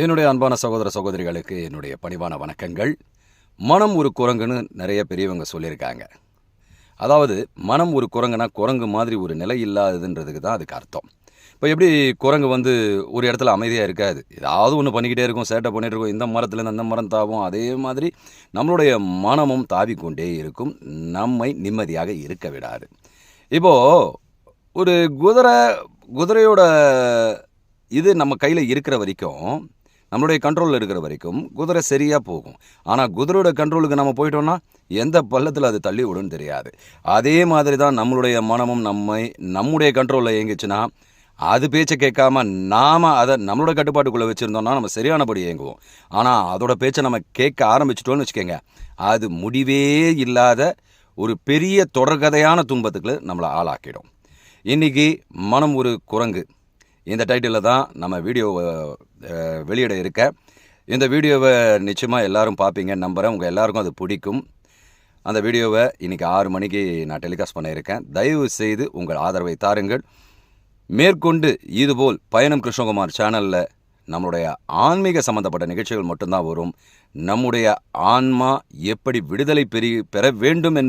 என்னுடைய அன்பான சகோதர சகோதரிகளுக்கு என்னுடைய பணிவான வணக்கங்கள். மனம் ஒரு குரங்குன்னு நிறைய பெரியவங்க சொல்லியிருக்காங்க. அதாவது மனம் ஒரு குரங்குனா குரங்கு மாதிரி ஒரு நிலை இல்லாததுன்றதுக்கு தான் அதுக்கு அர்த்தம். இப்போ எப்படி குரங்கு ஒரு இடத்துல அமைதியாக இருக்காது, ஏதாவது ஒன்று பண்ணிக்கிட்டே இருக்கும், சேட்டை பண்ணிகிட்டு இருக்கும், இந்த மரத்துலேருந்து அந்த மரம் தாவும். அதே மாதிரி நம்மளுடைய மனமும் தாவிக்கொண்டே இருக்கும், நம்மை நிம்மதியாக இருக்க விடாது. இப்போது ஒரு குதிரையோட இது நம்ம கையில் இருக்கிற வரைக்கும், நம்மளுடைய கண்ட்ரோலில் இருக்கிற வரைக்கும் குதிரை சரியாக போகும். ஆனால் குதிரையோட கண்ட்ரோலுக்கு நம்ம போயிட்டோம்னா எந்த பள்ளத்தில் அது தள்ளி விடுன்னு தெரியாது. அதே மாதிரி தான் நம்மளுடைய மனமும் நம்முடைய கண்ட்ரோலில் இயங்குச்சுன்னா, அது பேச்சை கேட்காம நாம் அதை நம்மளோட கட்டுப்பாட்டுக்குள்ளே வச்சுருந்தோம்னா நம்ம சரியானபடி இயங்குவோம். ஆனால் அதோட பேச்சை நம்ம கேட்க ஆரம்பிச்சிட்டோன்னு வச்சுக்கோங்க, அது முடிவே இல்லாத ஒரு பெரிய தொடர்கதையான துன்பத்துக்கு நம்மளை ஆளாக்கிடும். இன்றைக்கி மனம் ஒரு குரங்கு, இந்த டைட்டிலில் தான் நம்ம வீடியோவை வெளியிட இருக்க. இந்த வீடியோவை நிச்சயமாக எல்லோரும் பார்ப்பீங்கன்னு நம்புகிறேன். உங்கள் எல்லாருக்கும் அது பிடிக்கும். அந்த வீடியோவை இன்றைக்கி 6 மணிக்கு நான் டெலிகாஸ்ட் பண்ணியிருக்கேன். தயவு செய்து உங்கள் ஆதரவை தாருங்கள். மேற்கொண்டு இதுபோல் பயணம் கிருஷ்ணகுமார் சேனலில் நம்மளுடைய ஆன்மீக சம்மந்தப்பட்ட நிகழ்ச்சிகள் மட்டும்தான் வரும். நம்முடைய ஆன்மா எப்படி விடுதலை பெற வேண்டும்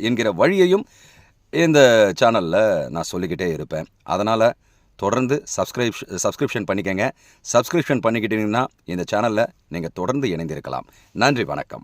என்கிற வழியையும் இந்த சேனலில் நான் சொல்லிக்கிட்டே இருப்பேன். அதனால் தொடர்ந்து சப்ஸ்கிரிப்ஷன் பண்ணிக்கங்க. சப்ஸ்கிரிப்ஷன் பண்ணிக்கிட்டீங்கன்னா இந்த சேனலில் நீங்கள் தொடர்ந்து இணைந்திருக்கலாம். நன்றி, வணக்கம்.